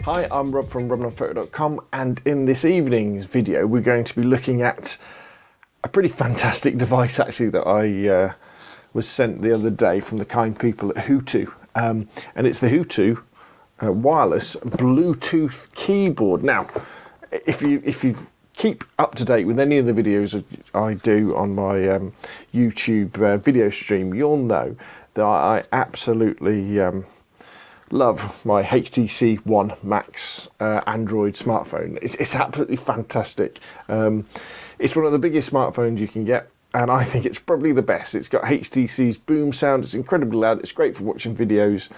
Hi, I'm Rob from robandphoto.com, and in this evening's video we're going to be looking at a pretty fantastic device actually that I was sent the other day from the kind people at HooToo, and it's the HooToo wireless Bluetooth keyboard. Now, if you keep up to date with any of the videos I do on my YouTube video stream, you'll know that I absolutely love my HTC One Max Android smartphone. It's absolutely fantastic. It's one of the biggest smartphones you can get, and I think it's probably the best. It's got HTC's boom sound, it's incredibly loud, it's great for watching videos,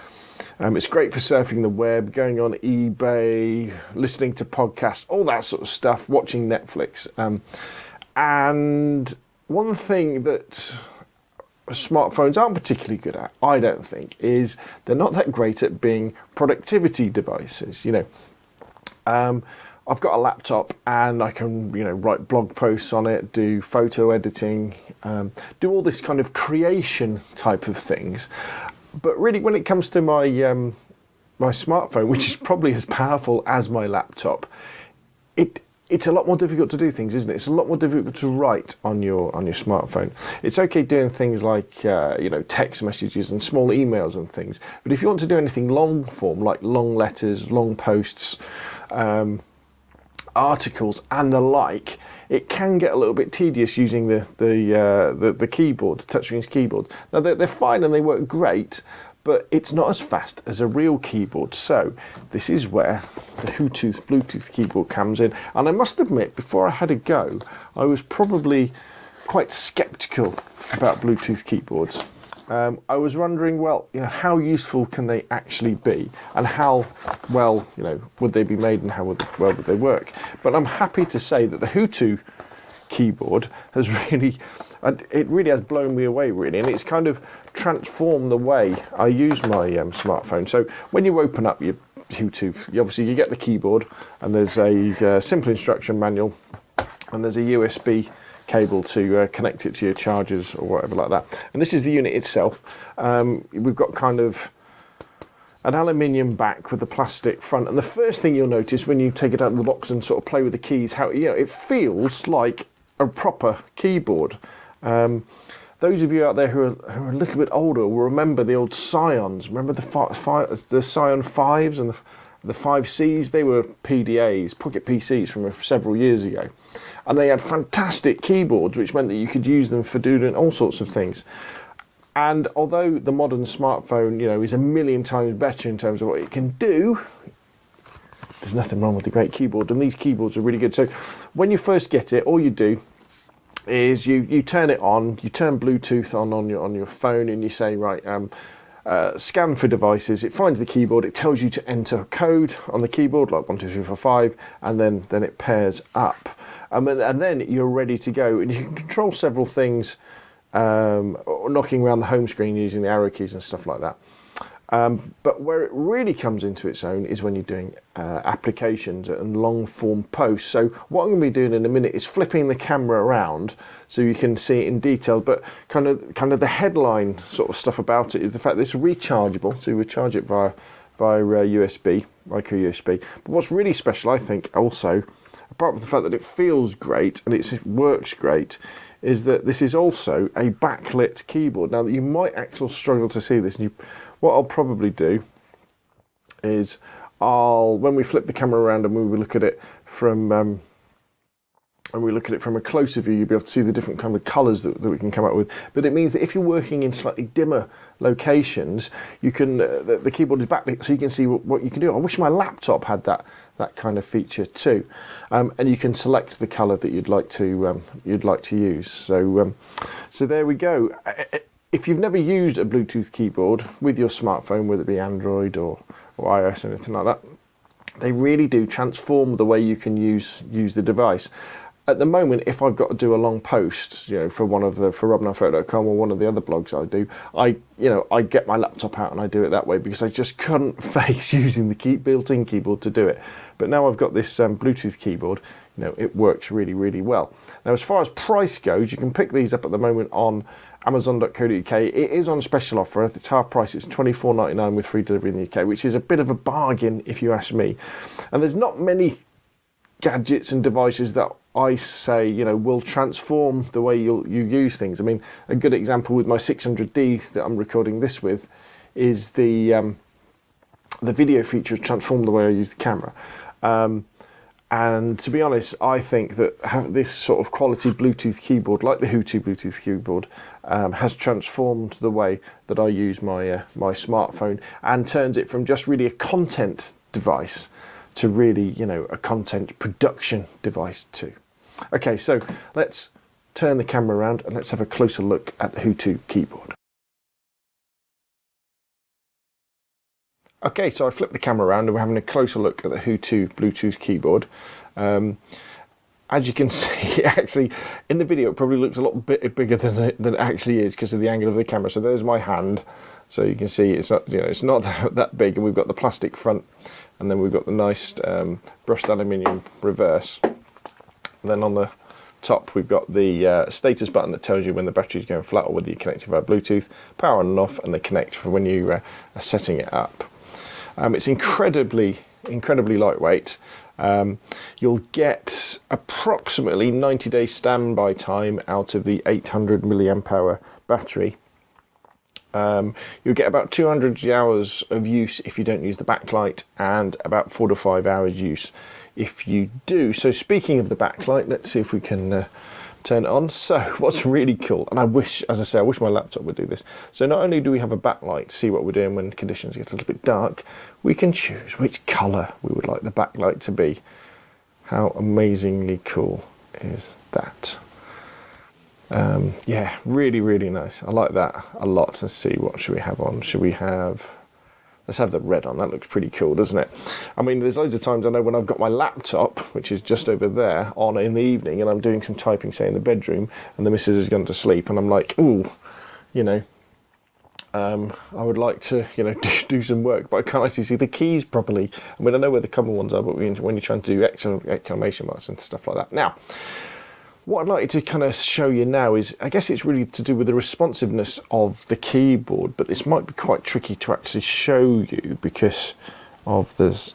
it's great for surfing the web, going on eBay, listening to podcasts, all that sort of stuff, watching Netflix. And one thing that smartphones aren't particularly good at, I don't think, is they're not that great at being productivity devices. You know, I've got a laptop and I can, write blog posts on it, do photo editing, do all this kind of creation type of things. But really, when it comes to my my smartphone, which is probably as powerful as my laptop, it's a lot more difficult to do things, isn't it? It's a lot more difficult to write on your smartphone. It's okay doing things like text messages and small emails and things, but if you want to do anything long form, like long letters, long posts, articles and the like, it can get a little bit tedious using the keyboard, the touchscreen keyboard. Now they're fine and they work great, but it's not as fast as a real keyboard. So this is where the HooToo Bluetooth keyboard comes in. And I must admit, before I had a go, I was probably quite skeptical about Bluetooth keyboards. I was wondering, well, how useful can they actually be, and how well, would they be made, and how well would they work? But I'm happy to say that the HooToo keyboard has really has blown me away, really, and it's kind of transformed the way I use my smartphone. So when you open up your HooToo, you get the keyboard, and there's a simple instruction manual, and there's a USB cable to connect it to your chargers or whatever like that. And this is the unit itself. We've got kind of an aluminium back with a plastic front, and the first thing you'll notice when you take it out of the box and sort of play with the keys, how it feels like a proper keyboard. Those of you out there who are a little bit older will remember the old Scions. Remember the Scion 5s and the 5Cs? They were PDAs, pocket PCs from several years ago. And they had fantastic keyboards, which meant that you could use them for doing all sorts of things. And although the modern smartphone, is a million times better in terms of what it can do, there's nothing wrong with the great keyboard, and these keyboards are really good. So when you first get it, all you do is you turn it on, you turn Bluetooth on your phone, and you say, right, scan for devices. It finds the keyboard, it tells you to enter a code on the keyboard, like 1, 2, 3, 4, 5, and then it pairs up. And then you're ready to go, and you can control several things, knocking around the home screen using the arrow keys and stuff like that. But where it really comes into its own is when you're doing applications and long form posts. So what I'm going to be doing in a minute is flipping the camera around so you can see it in detail, but kind of the headline sort of stuff about it is the fact that it's rechargeable, so you would charge it via USB, micro USB. But what's really special, I think, also, apart from the fact that it feels great and it works great, is that this is also a backlit keyboard. Now, you might actually struggle to see this. What I'll probably do is when we flip the camera around and we look at it from a closer view, you'll be able to see the different kind of colours that we can come up with. But it means that if you're working in slightly dimmer locations, you can the keyboard is backlit, so you can see what you can do. I wish my laptop had that kind of feature too, and you can select the colour that you'd like to use. So there we go. If you've never used a Bluetooth keyboard with your smartphone, whether it be Android or iOS or anything like that, they really do transform the way you can use the device. at the moment, if I've got to do a long post, you know, for one of the for robnarphoto.com or one of the other blogs I do, I get my laptop out and I do it that way because I just couldn't face using the built-in keyboard to do it. But now I've got this Bluetooth keyboard, you know, it works really, really well. Now, as far as price goes, you can pick these up at the moment on Amazon.co.uk. It is on special offer. It's half price. It's £24.99 with free delivery in the UK, which is a bit of a bargain if you ask me. And there's not many gadgets and devices that I say, you know, will transform the way you use things. I mean, a good example with my 600D that I'm recording this with is the video feature has transformed the way I use the camera. And to be honest, I think that this sort of quality Bluetooth keyboard, like the HooToo Bluetooth keyboard, has transformed the way that I use my my smartphone and turns it from just really a content device to really, you know, a content production device too. Okay, so let's turn the camera around and let's have a closer look at the HooToo keyboard. Okay, so I flipped the camera around and we're having a closer look at the HooToo Bluetooth keyboard. As you can see, actually, in the video it probably looks a lot bit bigger than it actually is because of the angle of the camera. So there's my hand. So you can see it's not, you know, it's not that big, and we've got the plastic front, and then we've got the nice brushed aluminium reverse. And then on the top we've got the status button that tells you when the battery is going flat or whether you're connected via Bluetooth, power on and off, and the connect for when you are setting it up. It's incredibly lightweight. You'll get approximately 90 days standby time out of the 800 milliamp hour battery. You'll get about 200 hours of use if you don't use the backlight, and about 4 to 5 hours use if you do. So speaking of the backlight, let's see if we can turn it on. So what's really cool, and I wish, as I say, I wish my laptop would do this. So not only do we have a backlight to see what we're doing when conditions get a little bit dark, we can choose which colour we would like the backlight to be. How amazingly cool is that? Yeah, really nice. I like that a lot. Let's see, what should we have on? Should we have, let's have the red on. That looks pretty cool, doesn't it? I mean, there's loads of times I know when I've got my laptop, which is just over there, on in the evening, and I'm doing some typing, say in the bedroom, and the missus has gone to sleep, and I'm like, ooh, you know, I would like to, you know, do some work, but I can't actually see the keys properly. I mean, I know where the common ones are, but when you're trying to do exclamation marks and stuff like that. Now, what I'd like to kind of show you now is, I guess it's really to do with the responsiveness of the keyboard, but this might be quite tricky to actually show you because of this.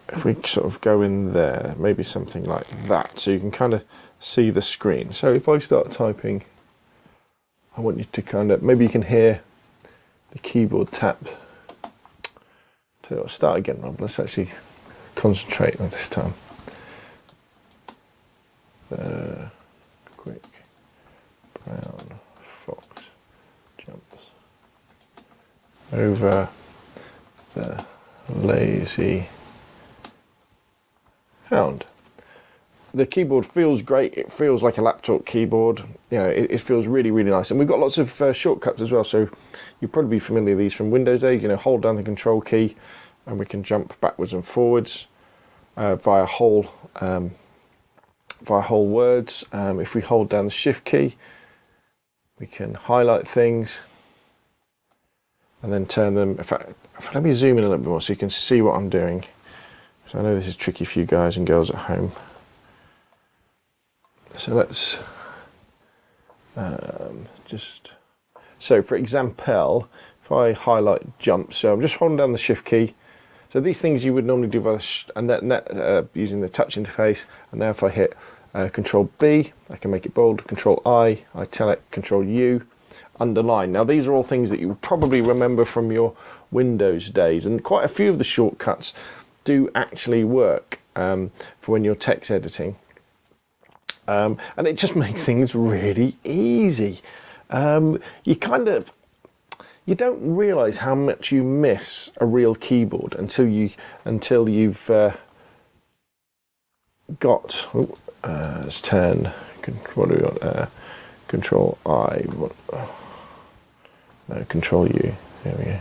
If we sort of go in there, maybe something like that, so you can kind of see the screen. So if I start typing, I want you to kind of, maybe you can hear the keyboard tap. So I'll start again, Rob. Let's actually concentrate on this time. Quick brown fox jumps over the lazy hound. The keyboard feels great. It feels like a laptop keyboard. You know, it feels really nice. And we've got lots of shortcuts as well. So you'll probably be familiar with these from Windows days. You know, hold down the control key and we can jump backwards and forwards via whole words. If we hold down the shift key, we can highlight things and then turn them. In fact, let me zoom in a little bit more so you can see what I'm doing. So I know this is tricky for you guys and girls at home. So let's so for example, if I highlight jump, so I'm just holding down the shift key. So these things you would normally do by using the touch interface, and now if I hit Control B, I can make it bold, Control I italic, Control U, underline. Now these are all things that you will probably remember from your Windows days, and quite a few of the shortcuts do actually work for when you're text editing. And it just makes things really easy. You don't realise how much you miss a real keyboard until you've got. Let's turn. What do we got? Control I. No, Control U. There we go.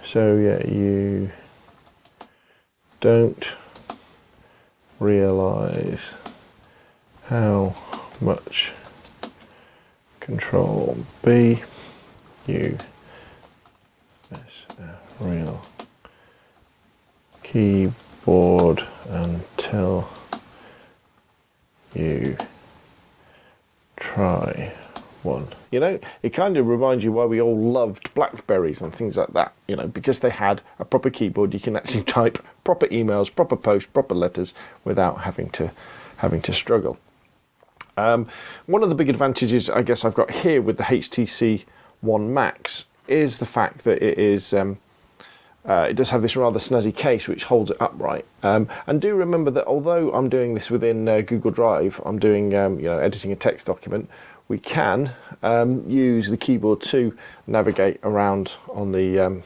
So yeah, you don't realise how much Control B U S a real keyboard until you try one. You know, it kind of reminds you why we all loved Blackberries and things like that, you know, because they had a proper keyboard. You can actually type proper emails, proper posts, proper letters without having to struggle. One of the big advantages I guess I've got here with the HTC One Max is the fact that it is it does have this rather snazzy case which holds it upright. And do remember that although I'm doing this within Google Drive, I'm doing you know, editing a text document, we can use the keyboard to navigate around on the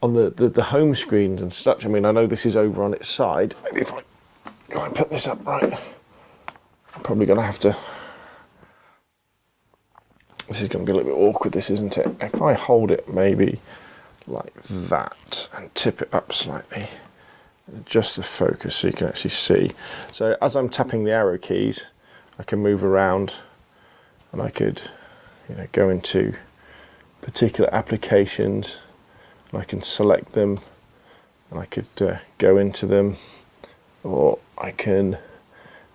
home screens and such. I mean, I know this is over on its side. Maybe if I go and put this up right, I'm probably going to have to. This is going to be a little bit awkward, this, isn't it? If I hold it maybe like that and tip it up slightly, and adjust the focus so you can actually see. So as I'm tapping the arrow keys, I can move around, and I could, you know, go into particular applications, and I can select them, and I could go into them, or I can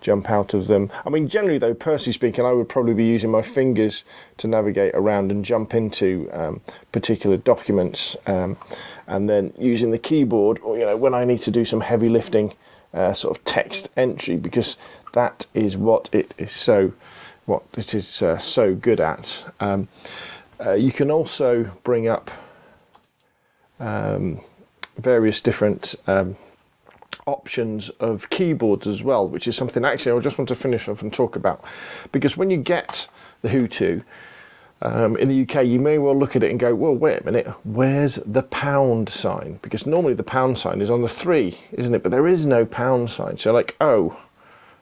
jump out of them. I mean, generally though, personally speaking, I would probably be using my fingers to navigate around and jump into particular documents, and then using the keyboard, or you know, when I need to do some heavy lifting sort of text entry, because that is what it is so good at. You can also bring up various different options of keyboards as well, which is something actually I just want to finish off and talk about, because when you get the HooToo in the UK, you may well look at it and go, well, wait a minute, where's the pound sign? Because normally the pound sign is on the 3, isn't it? But there is no pound sign. So like, oh,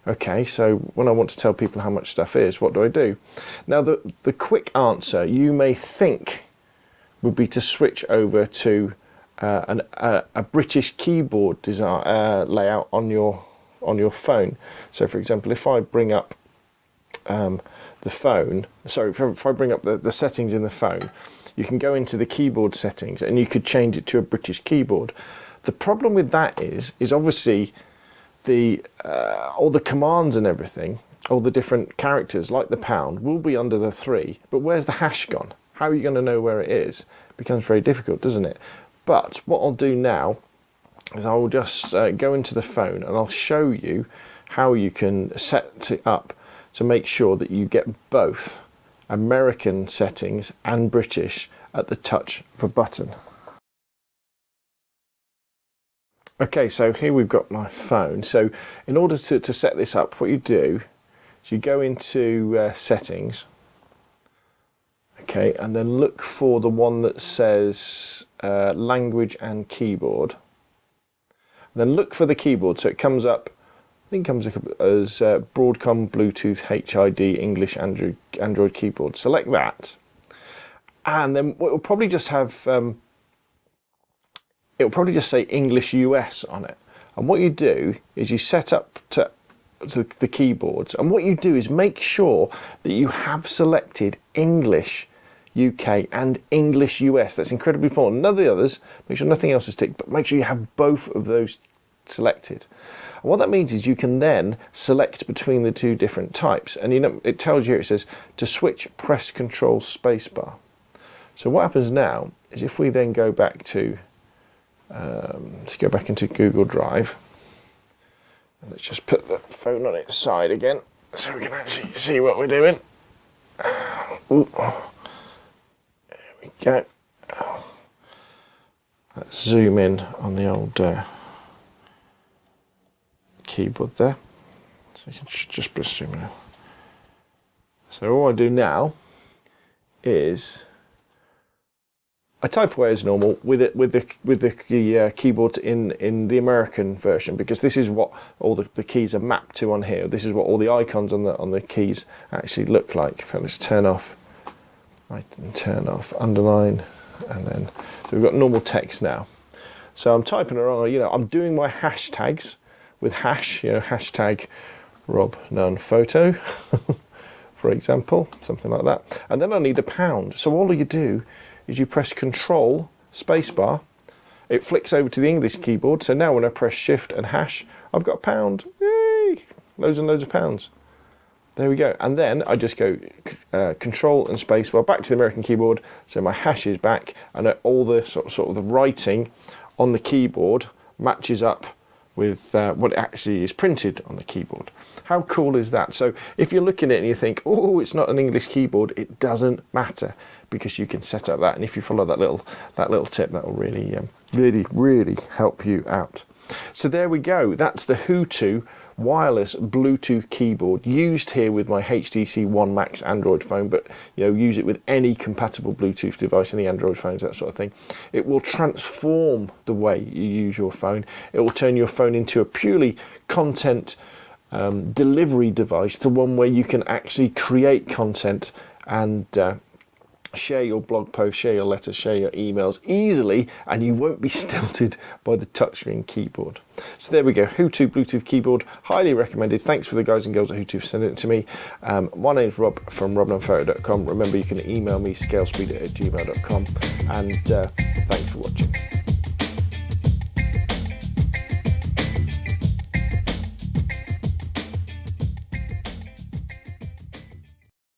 okay, so when I want to tell people how much stuff is, what do I do? Now, the quick answer you may think would be to switch over to a British keyboard design layout on your phone. So, for example, if I bring up the phone, sorry, if I bring up the settings in the phone, you can go into the keyboard settings and you could change it to a British keyboard. The problem with that is obviously all the commands and everything, all the different characters like the pound will be under the 3, but where's the hash gone? How are you going to know where it is? It becomes very difficult, doesn't it? But what I'll do now is I will just go into the phone and I'll show you how you can set it up to make sure that you get both American settings and British at the touch of a button. Okay, so here we've got my phone. So in order to set this up, what you do is you go into settings, okay, and then look for the one that says language and keyboard. And then look for the keyboard, so it comes up, I think it comes up as Broadcom Bluetooth HID English Android keyboard. Select that, and then it will probably just have it will probably just say English US on it. And what you do is you set up to the keyboards, and what you do is make sure that you have selected English UK and English US. That's incredibly important. None of the others, make sure nothing else is ticked, but make sure you have both of those selected. And what that means is you can then select between the two different types. And you know, it tells you here, it says to switch, press Control spacebar. So what happens now is if we then go back to let's go back into Google Drive, and let's just put the phone on its side again so we can actually see what we're doing. Ooh. There we go. Let's zoom in on the old keyboard there, so you can just press zoom in. So all I do now is I type away as normal with the keyboard in the American version, because this is what all the keys are mapped to on here. This is what all the icons on the keys actually look like. So let's turn off, right, and turn off, underline, and then so we've got normal text now. So I'm typing around, you know, I'm doing my hashtags with hash, you know, hashtag Rob Nunn Photo, for example, something like that. And then I need a pound. So all you do is you press Control spacebar. It flicks over to the English keyboard. So now when I press Shift and hash, I've got a pound. Yay! Loads and loads of pounds. There we go. And then I just go Control and spacebar back to the American keyboard. So my hash is back, and all the sort of the writing on the keyboard matches up with what actually is printed on the keyboard. How cool is that? So if you're looking at it and you think, oh, it's not an English keyboard, it doesn't matter, because you can set up that. And if you follow that little tip, that will really help you out. So there we go. That's the HooToo wireless Bluetooth keyboard, used here with my HTC One Max Android phone, but use it with any compatible Bluetooth device, any Android phones, that sort of thing. It will transform the way you use your phone. It will turn your phone into a purely content delivery device, to one where you can actually create content and share your blog posts, share your letters, share your emails easily, and you won't be stilted by the touchscreen keyboard. So there we go, HooToo Bluetooth keyboard, highly recommended. Thanks for the guys and girls at HooToo for sending it to me. My name's Rob from robnunnphoto.com. Remember, you can email me scalespeed@gmail.com, and thanks for watching.